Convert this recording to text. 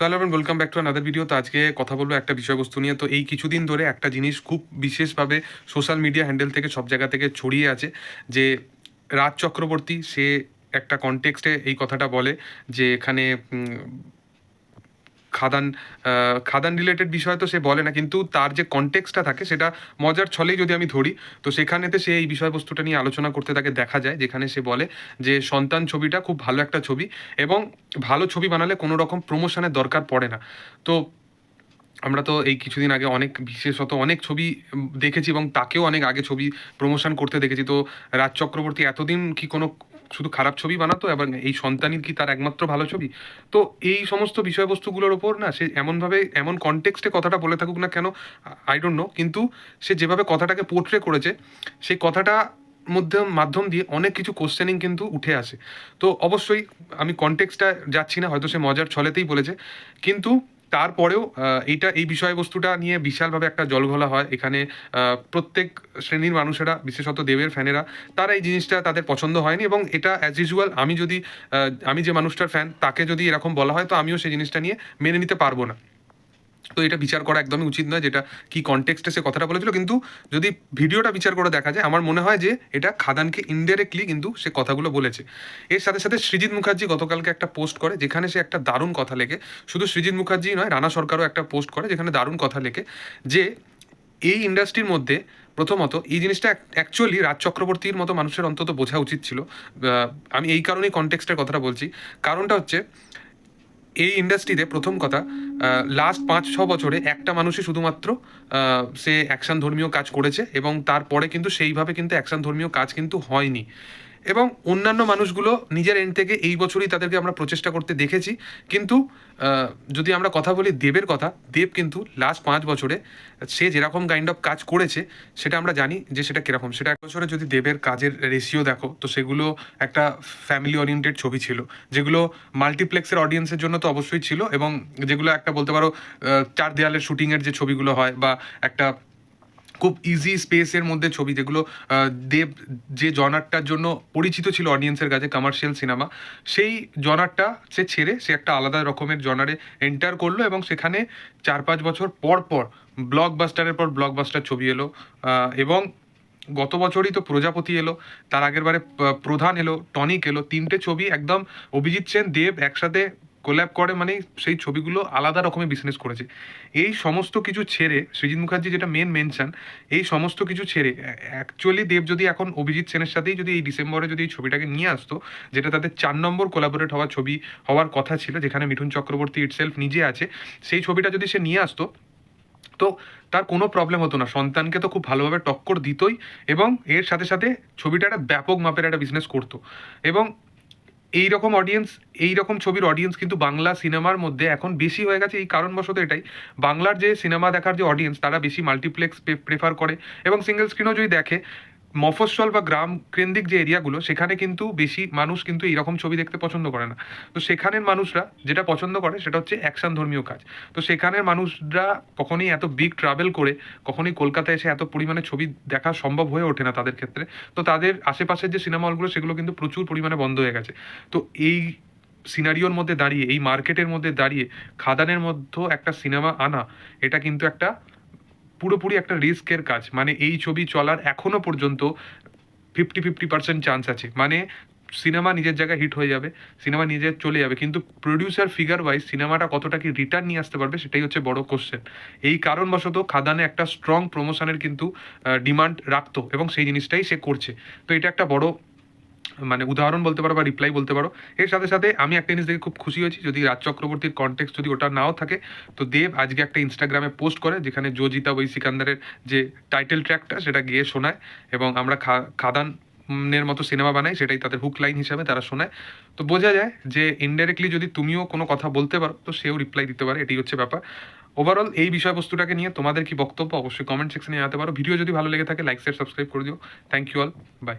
So hello and welcome back to another video. তো আজকে কথা বলবো একটা বিষয়বস্তু নিয়ে। তো এই কিছুদিন ধরে একটা জিনিস খুব বিশেষভাবে সোশ্যাল মিডিয়া হ্যান্ডেল থেকে সব জায়গা থেকে ছড়িয়ে আছে যে রাজ চক্রবর্তী সে একটা কনটেক্সটে এই কথাটা বলে যে এখানে খাদান খাদান রিলেটেড বিষয় তো সে বলে না, কিন্তু তার যে কনটেক্সটটা থাকে সেটা মজার ছলেই যদি আমি ধরি, তো সেখানেতে সে এই বিষয়বস্তুটা নিয়ে আলোচনা করতে তাকে দেখা যায়, যেখানে সে বলে যে সন্তান ছবিটা খুব ভালো একটা ছবি এবং ভালো ছবি বানালে কোনো রকম প্রমোশনের দরকার পড়ে না। তো আমরা তো এই কিছুদিন আগে অনেক বিশেষত অনেক ছবি দেখেছি এবং তাকেও অনেক আগে ছবি প্রমোশন করতে দেখেছি। তো রাজ চক্রবর্তী এতদিন কি কোনো শুধু খারাপ ছবি বানাতো এবং এই সন্তানই কি তার একমাত্র ভালো ছবি? তো এই সমস্ত বিষয়বস্তুগুলোর ওপর না সে এমনভাবে এমন কনটেক্সটে কথাটা বলে থাকুক না কেন, আই ডোন্ট নো, কিন্তু সে যেভাবে কথাটাকে পোর্ট্রে করেছে সেই কথাটা মাধ্যম দিয়ে অনেক কিছু কোশ্চেনিং কিন্তু উঠে আসে। তো অবশ্যই আমি কনটেক্সটটা যাচ্ছি না, হয়তো সে মজার ছলেতেই বলেছে, কিন্তু তারপরেও এই বিষয়বস্তুটা নিয়ে বিশালভাবে একটা জলঘোলা হয় এখানে। প্রত্যেক শ্রেণীর মানুষেরা, বিশেষত দেবের ফ্যানেরা, তারা এই জিনিসটা তাদের পছন্দ হয়নি এবং এটা অ্যাজ ইউজুয়াল আমি যে মানুষটার ফ্যান তাকে যদি এরকম বলা হয় তো আমিও সেই জিনিসটা নিয়ে মেনে নিতে পারবো না। তো এটা বিচার করা একদমই উচিত নয় যেটা কি কনটেক্সটে সে কথাটা বলেছিল, কিন্তু যদি ভিডিওটা বিচার করে দেখা যায় আমার মনে হয় যে এটা খাদানকে ইনডাইরেক্টলি কিন্তু সে কথাগুলো বলেছে। এর সাথে সাথে সৃজিত মুখার্জি গতকালকে একটা পোস্ট করে যেখানে সে একটা দারুণ কথা লেখে। শুধু সৃজিত মুখার্জি নয়, রানা সরকারও একটা পোস্ট করে যেখানে দারুণ কথা লেখে যে এই ইন্ডাস্ট্রির মধ্যে প্রথমত এই জিনিসটা অ্যাকচুয়ালি রাজ চক্রবর্তীর মতো মানুষের অন্তত বোঝা উচিত ছিল। আমি এই কারণেই কনটেক্সটের কথাটা বলছি। কারণটা হচ্ছে এই ইন্ডাস্ট্রিতে প্রথম কথা, লাস্ট ৫-৬ বছরে একটা মানুষই শুধুমাত্র সে অ্যাকশন ধর্মীয় কাজ করেছে এবং তারপরে কিন্তু সেইভাবে কিন্তু অ্যাকশন ধর্মীয় কাজ কিন্তু হয়নি। এবং অন্যান্য মানুষগুলো নিজের এন্ড থেকে এই বছরই তাদেরকে আমরা প্রচেষ্টা করতে দেখেছি। কিন্তু যদি আমরা কথা বলি দেবের কথা, দেব কিন্তু লাস্ট ৫ বছরে সে যেরকম কাইন্ড অফ কাজ করেছে সেটা আমরা জানি যে সেটা কীরকম। সেটা এক বছরে যদি দেবের কাজের রেশিও দেখো তো সেগুলো একটা ফ্যামিলি ওরিয়েন্টেড ছবি ছিল, যেগুলো মাল্টিপ্লেক্সের অডিয়েন্সের জন্য তো অবশ্যই ছিল এবং যেগুলো একটা বলতে পারো চার দেয়ালের শুটিংয়ের যে ছবিগুলো হয় বা একটা খুব ইজি স্পেসের মধ্যে ছবি, যেগুলো দেব যে জনারটার জন্য পরিচিত ছিল অডিয়েন্সের কাছে, কমার্শিয়াল সিনেমা, সেই জনারটা সে ছেড়ে সে একটা আলাদা রকমের জনারে এন্টার করলো এবং সেখানে ৪-৫ বছর পর পর ব্লকবাস্টারের পর ব্লকবাস্টার ছবি এলো। এবং গত বছরই তো প্রজাপতি এলো, তার আগের বারে প্রধান এলো, টনিক এলো, ৩টে ছবি একদম অভিজিৎ সেন দেব একসাথে কোল্যাব করে, মানে সেই ছবিগুলো আলাদা রকমের বিজনেস করেছে। এই সমস্ত কিছু ছেড়ে সৃজিত মুখার্জি যেটা মেনশন, এই সমস্ত কিছু ছেড়ে অ্যাকচুয়ালি দেব যদি এখন অভিজিৎ সেনের সাথেই যদি এই ডিসেম্বরে যদি এই ছবিটাকে নিয়ে আসতো, যেটা তাদের ৪ নম্বর কোলাবোরেট হওয়ার ছবি হওয়ার কথা ছিল, যেখানে মিঠুন চক্রবর্তী ইটসেলফ নিজে আছে, সেই ছবিটা যদি সে নিয়ে আসতো তো তার কোনো প্রবলেম হতো না, সন্তানকে তো খুব ভালোভাবে টক্কর দিতই এবং এর সাথে সাথে ছবিটা একটা ব্যাপক মাপের একটা বিজনেস করতো। এবং এইরকম অডিয়েন্স, এইরকম ছবির অডিয়েন্স কিন্তু বাংলা সিনেমার মধ্যে এখন বেশি হয়ে গেছে। এই কারণবশত এটাই, বাংলার যে সিনেমা দেখার যে অডিয়েন্স তারা বেশি মাল্টিপ্লেক্স প্রেফার করে এবং সিঙ্গেল স্ক্রিনও যদি দেখে, মফস্বল বা গ্রাম কেন্দ্রিক যে এরিয়াগুলো সেখানে কিন্তু বেশি মানুষ কিন্তু এইরকম ছবি দেখতে পছন্দ করে না। তো সেখানের মানুষরা যেটা পছন্দ করে সেটা হচ্ছে অ্যাকশন ধর্মীয় কাজ। তো সেখানের মানুষরা কখনোই এত বিগ ট্রাভেল করে কখনোই কলকাতায় এসে এত পরিমাণে ছবি দেখা সম্ভব হয়ে ওঠে না তাদের ক্ষেত্রে। তো তাদের আশেপাশের যে সিনেমা হলগুলো সেগুলো কিন্তু প্রচুর পরিমাণে বন্ধ হয়ে গেছে। তো এই সিনারিওর মধ্যে দাঁড়িয়ে, এই মার্কেটের মধ্যে দাঁড়িয়ে খাদানের মধ্যে একটা সিনেমা আনা, এটা কিন্তু একটা পুরোপুরি একটা রিস্কের কাজ। মানে এই ছবি চলার এখনো পর্যন্ত 50% চান্স আছে। মানে সিনেমা নিজের জায়গায় হিট হয়ে যাবে, সিনেমা নিজের চলে যাবে, কিন্তু প্রডিউসার ফিগার ওয়াইজ সিনেমাটা কতটা কি রিটার্ন নিয়ে আসতে পারবে সেটাই হচ্ছে বড় কোশ্চেন। এই কারণবশত খাদানে একটা স্ট্রং প্রমোশনের কিন্তু ডিমান্ড রাখতো এবং সেই জিনিসটাই সে করছে। তো এটা একটা বড় মানে উদাহরণ বলতে পারো বা রিপ্লাই বলতে পারো। এর সাথে সাথে আমি একটা জিনিস দেখে খুব খুশি হয়েছি, যদি রাজ চক্রবর্তীর কনটেক্সট যদি ওটা নাও থাকে, তো দেব আজকে একটা ইনস্টাগ্রামে পোস্ট করে যেখানে জো জিতা ওই সিকান্দারের যে টাইটেল ট্র্যাকটা সেটা গিয়ে শোনায় এবং আমরা খাদানের মতো সিনেমা বানাই, সেটাই তাদের হুক লাইন হিসাবে তারা শোনায়। তো বোঝা যায় যে ইনডাইরেক্টলি যদি তুমিও কোনো কথা বলতে পারো তো সেও রিপ্লাই দিতে পারে, এটাই হচ্ছে ব্যাপার। ওভারঅল এই বিষয়বস্তুটাকে নিয়ে তোমাদের কি বক্তব্য অবশ্যই কমেন্ট সেকশনে জানাতে পারো। ভিডিও যদি ভালো লেগে থাকে লাইক শেয়ার সাবস্ক্রাইব করে দিও। Thank you all, by.